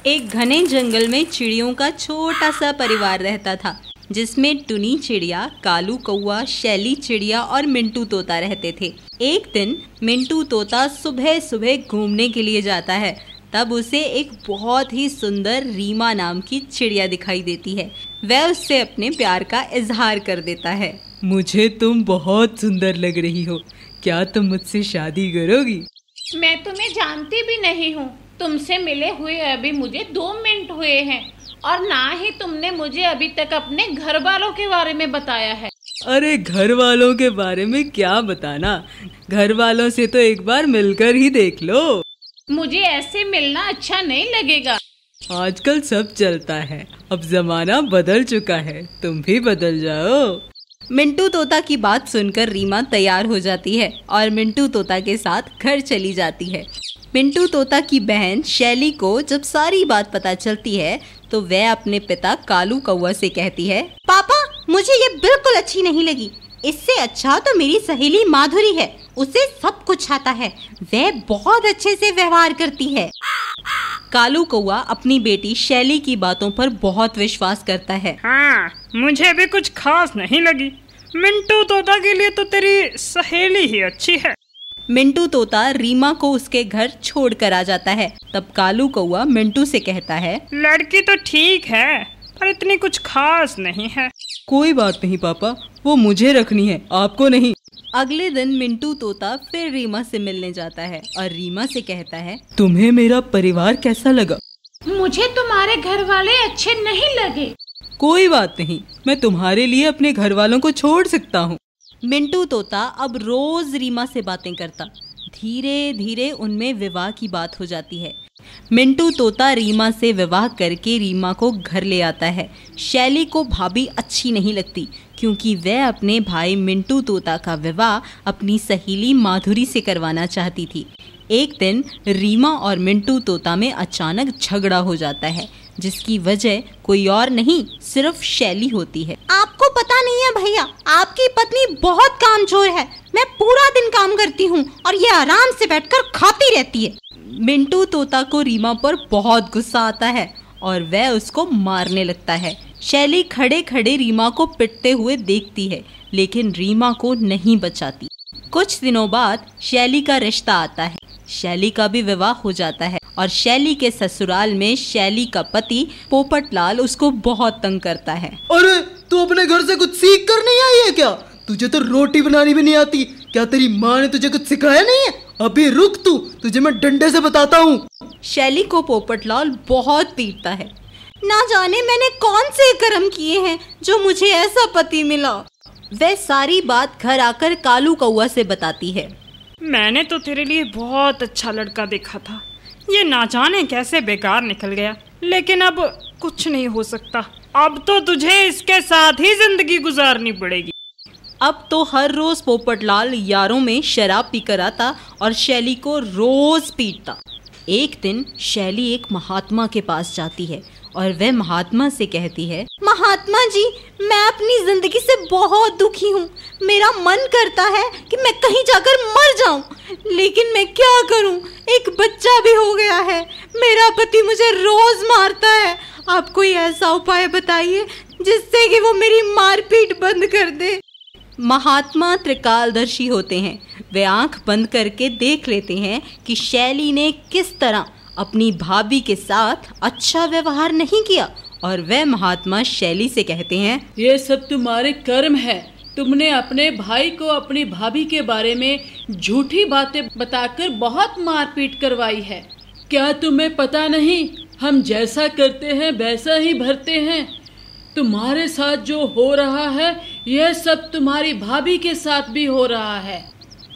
एक घने जंगल में चिड़ियों का छोटा सा परिवार रहता था, जिसमें टुनी चिड़िया, कालू कौआ, शैली चिड़िया और मिंटू तोता रहते थे। एक दिन मिंटू तोता सुबह सुबह घूमने के लिए जाता है। तब उसे एक बहुत ही सुंदर रीमा नाम की चिड़िया दिखाई देती है। वह उससे अपने प्यार का इजहार कर देता है। मुझे तुम बहुत सुंदर लग रही हो, क्या तुम मुझसे शादी करोगी? मैं तुम्हें जानती भी नहीं हूँ। तुमसे मिले हुए अभी मुझे 2 मिनट हुए हैं और ना ही तुमने मुझे अभी तक अपने घर वालों के बारे में बताया है। अरे घर वालों के बारे में क्या बताना, घर वालों से तो एक बार मिलकर ही देख लो। मुझे ऐसे मिलना अच्छा नहीं लगेगा। आजकल सब चलता है, अब जमाना बदल चुका है, तुम भी बदल जाओ। मिंटू तोता की बात सुनकर रीमा तैयार हो जाती है और मिंटू तोता के साथ घर चली जाती है। मिंटू तोता की बहन शैली को जब सारी बात पता चलती है तो वह अपने पिता कालू कौआ से कहती है, पापा मुझे ये बिल्कुल अच्छी नहीं लगी। इससे अच्छा तो मेरी सहेली माधुरी है, उसे सब कुछ आता है, वह बहुत अच्छे से व्यवहार करती है। कालू कौआ अपनी बेटी शैली की बातों पर बहुत विश्वास करता है। हाँ, मुझे भी कुछ खास नहीं लगी। मिंटू तोता के लिए तो तेरी सहेली ही अच्छी है। मिंटू तोता रीमा को उसके घर छोड़कर आ जाता है। तब कालू कौआ मिंटू से कहता है, लड़की तो ठीक है पर इतनी कुछ खास नहीं है। कोई बात नहीं पापा, वो मुझे रखनी है, आपको नहीं। अगले दिन मिंटू तोता फिर रीमा से मिलने जाता है और रीमा से कहता है, तुम्हें मेरा परिवार कैसा लगा? मुझे तुम्हारे घर वाले अच्छे नहीं लगे। कोई बात नहीं, मैं तुम्हारे लिए अपने घर वालों को छोड़ सकता हूँ। मिंटू तोता अब रोज रीमा से बातें करता। धीरे धीरे उनमें विवाह की बात हो जाती है। मिंटू तोता रीमा से विवाह करके रीमा को घर ले आता है। शैली को भाभी अच्छी नहीं लगती क्योंकि वह अपने भाई मिंटू तोता का विवाह अपनी सहेली माधुरी से करवाना चाहती थी। एक दिन रीमा और मिंटू तोता में अचानक झगड़ा हो जाता है, जिसकी वजह कोई और नहीं सिर्फ शैली होती है। आपको पता नहीं है भैया, आपकी पत्नी बहुत कामचोर है। मैं पूरा दिन काम करती हूँ और ये आराम से बैठकर खाती रहती है। मिंटू तोता को रीमा पर बहुत गुस्सा आता है और वह उसको मारने लगता है। शैली खड़े खड़े रीमा को पिटते हुए देखती है, लेकिन रीमा को नहीं बचाती। कुछ दिनों बाद शैली का रिश्ता आता है। शैली का भी विवाह हो जाता है और शैली के ससुराल में शैली का पति पोपटलाल उसको बहुत तंग करता है। अरे तू अपने घर से कुछ सीख कर नहीं आई है क्या? तुझे तो रोटी बनानी भी नहीं आती, क्या तेरी माँ ने तुझे कुछ सिखाया नहीं है? अभी रुक तू, तुझे मैं डंडे से बताता हूँ। शैली को पोपटलाल बहुत पीटता है। ना जाने मैंने कौन से कर्म किए हैं जो मुझे ऐसा पति मिला। वह सारी बात घर आकर कालू कौआ से बताती है। मैंने तो तेरे लिए बहुत अच्छा लड़का देखा था, ये ना जाने कैसे बेकार निकल गया। लेकिन अब कुछ नहीं हो सकता, अब तो तुझे इसके साथ ही जिंदगी गुजारनी पड़ेगी। अब तो हर रोज पोपटलाल यारों में शराब पीकर आता और शैली को रोज पीटता। एक दिन शैली एक महात्मा के पास जाती है और वह महात्मा से कहती है, महात्मा जी मैं अपनी जिंदगी से बहुत दुखी हूँ। मेरा मन करता है कि मैं कहीं जाकर मर जाऊं, लेकिन मैं क्या करूं? एक बच्चा भी हो गया है। मेरा पति मुझे रोज मारता है। आप कोई ऐसा उपाय बताइए जिससे कि वो मेरी मारपीट बंद कर दे। महात्मा त्रिकालदर्शी होते हैं। वे आंख बंद करके देख लेते हैं कि शैली ने किस तरह अपनी भाभी के साथ अच्छा व्यवहार नहीं किया और वह महात्मा शैली से कहते हैं, ये सब तुम्हारे कर्म है। तुमने अपने भाई को अपनी भाभी के बारे में झूठी बातें बताकर बहुत मारपीट करवाई है। क्या तुम्हें पता नहीं, हम जैसा करते हैं वैसा ही भरते हैं। तुम्हारे साथ जो हो रहा है यह सब तुम्हारी भाभी के साथ भी हो रहा है।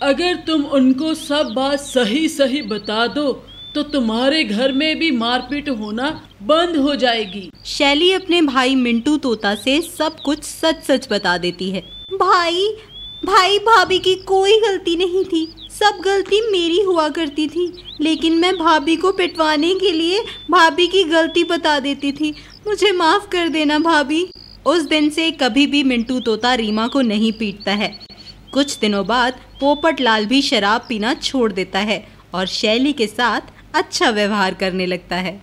अगर तुम उनको सब बात सही सही बता दो तो तुम्हारे घर में भी मारपीट होना बंद हो जाएगी। शैली अपने भाई मिंटू तोता से सब कुछ सच सच बता देती है। भाई भाभी की कोई गलती नहीं थी, सब गलती मेरी हुआ करती थी, लेकिन मैं भाभी को पिटवाने के लिए भाभी की गलती बता देती थी। मुझे माफ कर देना भाभी। उस दिन से कभी भी मिंटू तोता रीमा को नहीं पीटता है। कुछ दिनों बाद पोपटलाल भी शराब पीना छोड़ देता है और शैली के साथ अच्छा व्यवहार करने लगता है।